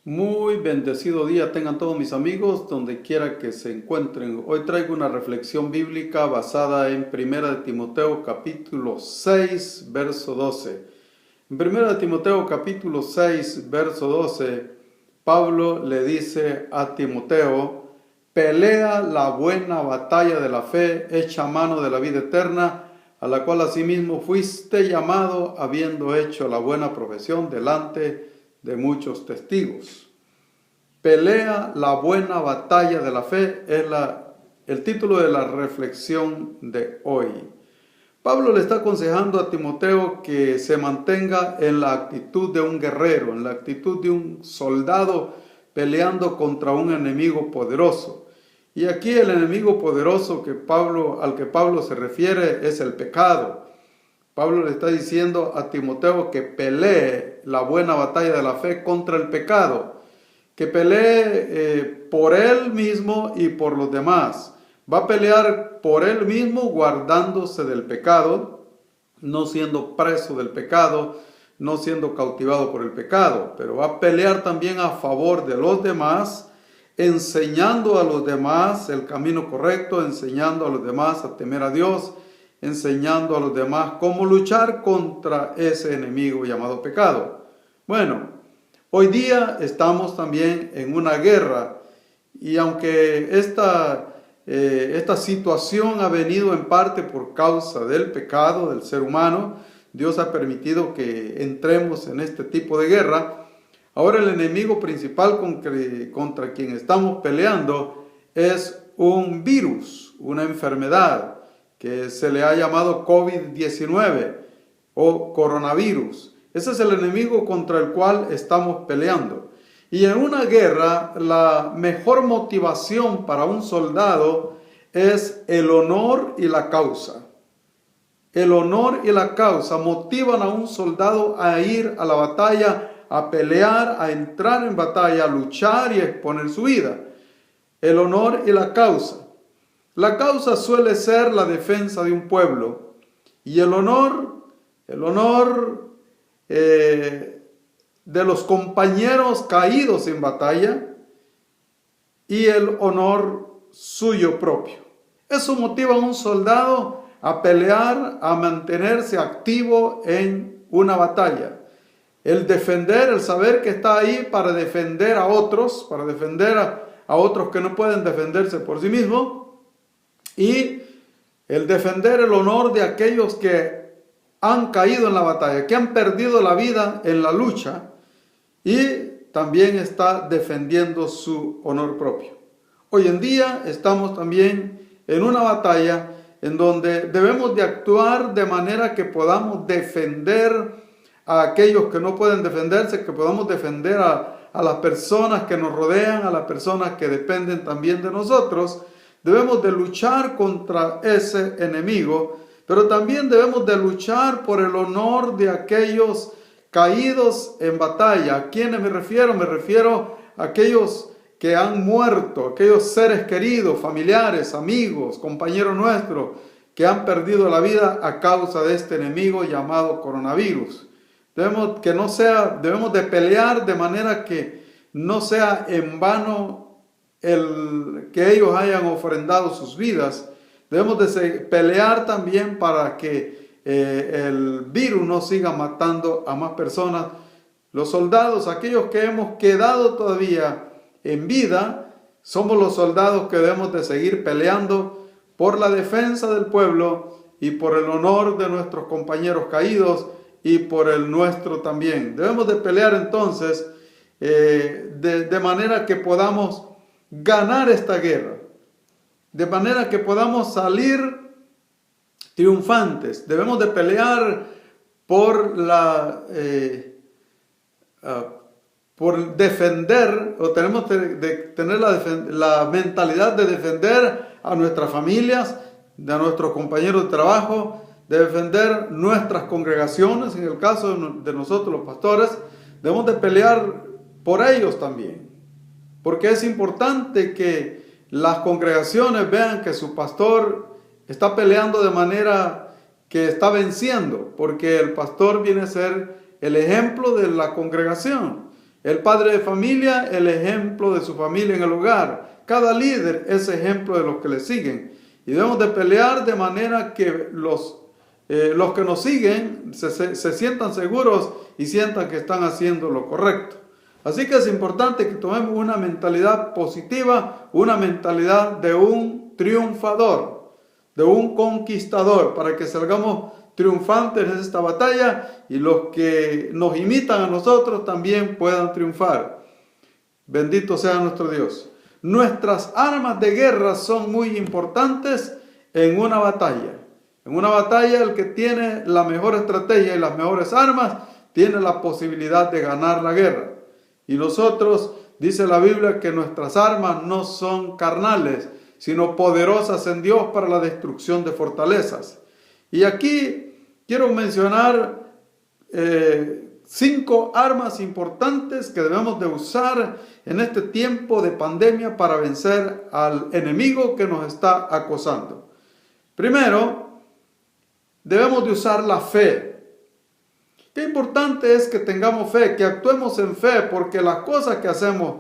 Muy bendecido día tengan todos mis amigos, donde quiera que se encuentren. Hoy traigo una reflexión bíblica basada en 1 de Timoteo capítulo 6, verso 12. En 1 de Timoteo capítulo 6, verso 12, Pablo le dice a Timoteo: pelea la buena batalla de la fe, echa mano de la vida eterna, a la cual asimismo fuiste llamado, habiendo hecho la buena profesión delante de muchos testigos. Pelea la buena batalla de la fe es el título de la reflexión de hoy. Pablo le está aconsejando a Timoteo que se mantenga en la actitud de un guerrero, en la actitud de un soldado peleando contra un enemigo poderoso. Y aquí el enemigo poderoso al que Pablo se refiere es el pecado. Pablo le está diciendo a Timoteo que pelee la buena batalla de la fe contra el pecado, que pelee por él mismo y por los demás. Va a pelear por él mismo guardándose del pecado, no siendo preso del pecado, no siendo cautivado por el pecado, pero va a pelear también a favor de los demás, enseñando a los demás el camino correcto, enseñando a los demás a temer a Dios, enseñando a los demás cómo luchar contra ese enemigo llamado pecado. Bueno, hoy día estamos también en una guerra, y aunque esta situación ha venido en parte por causa del pecado del ser humano, Dios ha permitido que entremos en este tipo de guerra. Ahora el enemigo principal contra quien estamos peleando es un virus, una enfermedad, que se le ha llamado COVID-19 o coronavirus. Ese es el enemigo contra el cual estamos peleando. Y en una guerra, la mejor motivación para un soldado es el honor y la causa. El honor y la causa motivan a un soldado a ir a la batalla, a pelear, a entrar en batalla, a luchar y a exponer su vida. El honor y la causa. La causa suele ser la defensa de un pueblo, y el honor de los compañeros caídos en batalla, y el honor suyo propio. Eso motiva a un soldado a pelear, a mantenerse activo en una batalla. El defender, el saber que está ahí para defender a otros, para defender a otros que no pueden defenderse por sí mismos, y el defender el honor de aquellos que han caído en la batalla, que han perdido la vida en la lucha, y también está defendiendo su honor propio. Hoy en día estamos también en una batalla en donde debemos de actuar de manera que podamos defender a aquellos que no pueden defenderse, que podamos defender a las personas que nos rodean, a las personas que dependen también de nosotros. Debemos de luchar contra ese enemigo, pero también debemos de luchar por el honor de aquellos caídos en batalla. ¿A quiénes me refiero? Me refiero a aquellos que han muerto, aquellos seres queridos, familiares, amigos, compañeros nuestros, que han perdido la vida a causa de este enemigo llamado coronavirus. Debemos de pelear de manera que no sea en vano el que ellos hayan ofrendado sus vidas. Debemos de pelear también para que el virus no siga matando a más personas. Los soldados, aquellos que hemos quedado todavía en vida, somos los soldados que debemos de seguir peleando por la defensa del pueblo y por el honor de nuestros compañeros caídos y por el nuestro también. Debemos de pelear entonces de manera que podamos ganar esta guerra, de manera que podamos salir triunfantes. Debemos de pelear por defender, o tenemos de tener la mentalidad de defender a nuestras familias, a nuestros compañeros de trabajo, de defender nuestras congregaciones. En el caso de nosotros los pastores, debemos de pelear por ellos también, porque es importante que las congregaciones vean que su pastor está peleando de manera que está venciendo, porque el pastor viene a ser el ejemplo de la congregación. El padre de familia, el ejemplo de su familia en el hogar. Cada líder es ejemplo de los que le siguen. Y debemos de pelear de manera que los que nos siguen se sientan seguros y sientan que están haciendo lo correcto. Así que es importante que tomemos una mentalidad positiva, una mentalidad de un triunfador, de un conquistador, para que salgamos triunfantes en esta batalla y los que nos imitan a nosotros también puedan triunfar. Bendito sea nuestro Dios. Nuestras armas de guerra son muy importantes en una batalla. En una batalla el que tiene la mejor estrategia y las mejores armas tiene la posibilidad de ganar la guerra. Y nosotros, dice la Biblia, que nuestras armas no son carnales, sino poderosas en Dios para la destrucción de fortalezas. Y aquí quiero mencionar 5 armas importantes que debemos de usar en este tiempo de pandemia para vencer al enemigo que nos está acosando. Primero, debemos de usar la fe. Qué importante es que tengamos fe, que actuemos en fe, porque las cosas que hacemos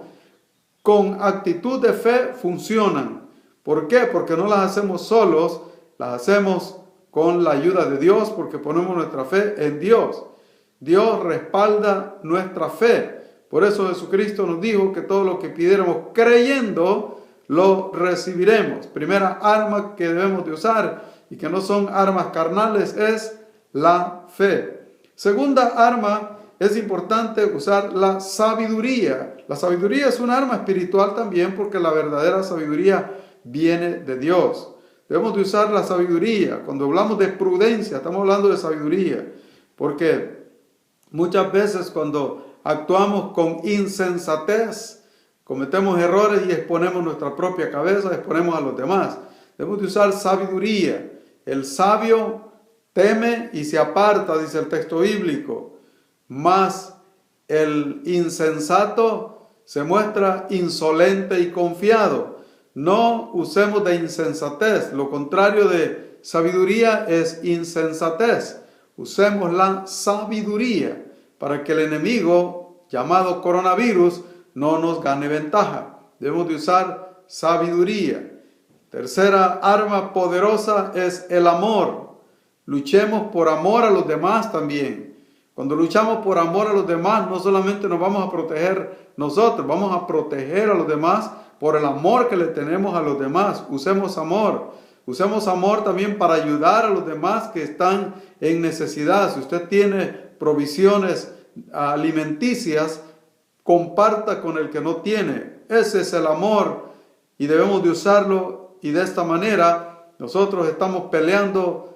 con actitud de fe funcionan. ¿Por qué? Porque no las hacemos solos, las hacemos con la ayuda de Dios, porque ponemos nuestra fe en Dios. Dios respalda nuestra fe. Por eso Jesucristo nos dijo que todo lo que pidiéramos creyendo, lo recibiremos. Primera arma que debemos de usar y que no son armas carnales es la fe. Segunda arma, es importante usar la sabiduría. La sabiduría es un arma espiritual también porque la verdadera sabiduría viene de Dios. Debemos de usar la sabiduría. Cuando hablamos de prudencia, estamos hablando de sabiduría. Porque muchas veces cuando actuamos con insensatez, cometemos errores y exponemos nuestra propia cabeza, exponemos a los demás. Debemos de usar sabiduría. El sabio teme y se aparta, dice el texto bíblico, mas el insensato se muestra insolente y confiado. No usemos de insensatez, lo contrario de sabiduría es insensatez. Usemos la sabiduría para que el enemigo llamado coronavirus no nos gane ventaja. Debemos de usar sabiduría. Tercera arma poderosa es el amor. Luchemos por amor a los demás también. Cuando luchamos por amor a los demás, no solamente nos vamos a proteger nosotros, vamos a proteger a los demás por el amor que le tenemos a los demás. Usemos amor. Usemos amor también para ayudar a los demás que están en necesidad. Si usted tiene provisiones alimenticias, comparta con el que no tiene. Ese es el amor y debemos de usarlo, y de esta manera nosotros estamos peleando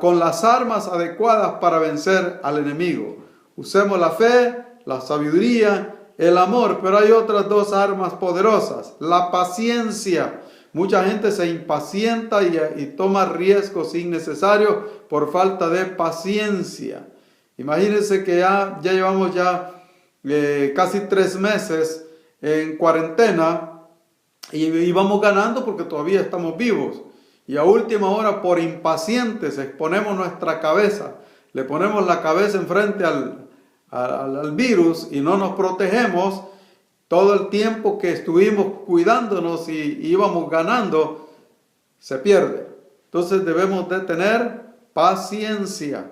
con las armas adecuadas para vencer al enemigo. Usemos la fe, la sabiduría, el amor, pero hay otras 2 armas poderosas. La paciencia. Mucha gente se impacienta y toma riesgos innecesarios por falta de paciencia. Imagínense que ya llevamos casi 3 meses en cuarentena y vamos ganando porque todavía estamos vivos. Y a última hora, por impacientes, exponemos nuestra cabeza, le ponemos la cabeza enfrente al virus y no nos protegemos. Todo el tiempo que estuvimos cuidándonos y íbamos ganando, se pierde. Entonces debemos de tener paciencia.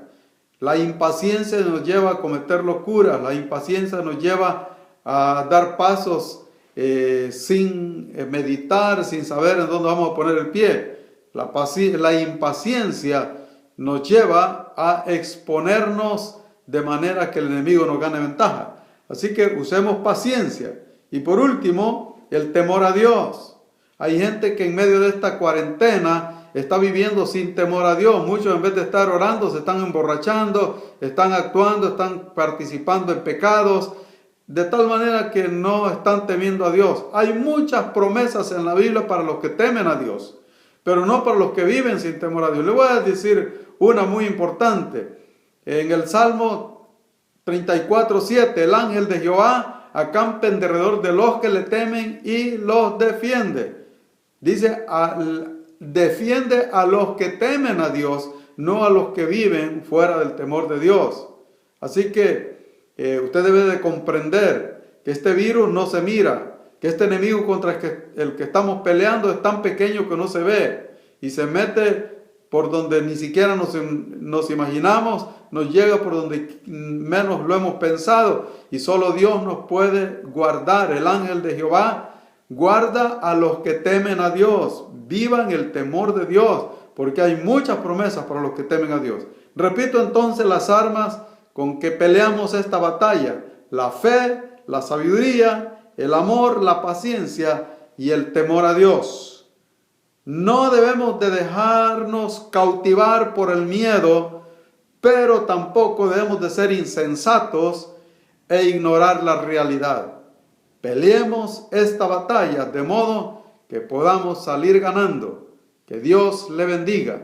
La impaciencia nos lleva a cometer locuras, la impaciencia nos lleva a dar pasos sin meditar, sin saber en dónde vamos a poner el pie. La impaciencia nos lleva a exponernos de manera que el enemigo nos gane ventaja. Así que usemos paciencia. Y por último, el temor a Dios. Hay gente que en medio de esta cuarentena está viviendo sin temor a Dios. Muchos, en vez de estar orando, se están emborrachando, están actuando, están participando en pecados, de tal manera que no están temiendo a Dios. Hay muchas promesas en la Biblia para los que temen a Dios, pero no para los que viven sin temor a Dios. Le voy a decir una muy importante. En el Salmo 34:7, el ángel de Jehová acampa en derredor de los que le temen y los defiende. Dice, defiende a los que temen a Dios, no a los que viven fuera del temor de Dios. Así que usted debe de comprender que este virus no se mira, que este enemigo contra el que estamos peleando es tan pequeño que no se ve y se mete por donde ni siquiera nos imaginamos, nos llega por donde menos lo hemos pensado y solo Dios nos puede guardar. El ángel de Jehová guarda a los que temen a Dios, vivan el temor de Dios, porque hay muchas promesas para los que temen a Dios. Repito entonces las armas con que peleamos esta batalla: la fe, la sabiduría, el amor, la paciencia y el temor a Dios. No debemos de dejarnos cautivar por el miedo, pero tampoco debemos de ser insensatos e ignorar la realidad. Peleemos esta batalla de modo que podamos salir ganando. Que Dios le bendiga.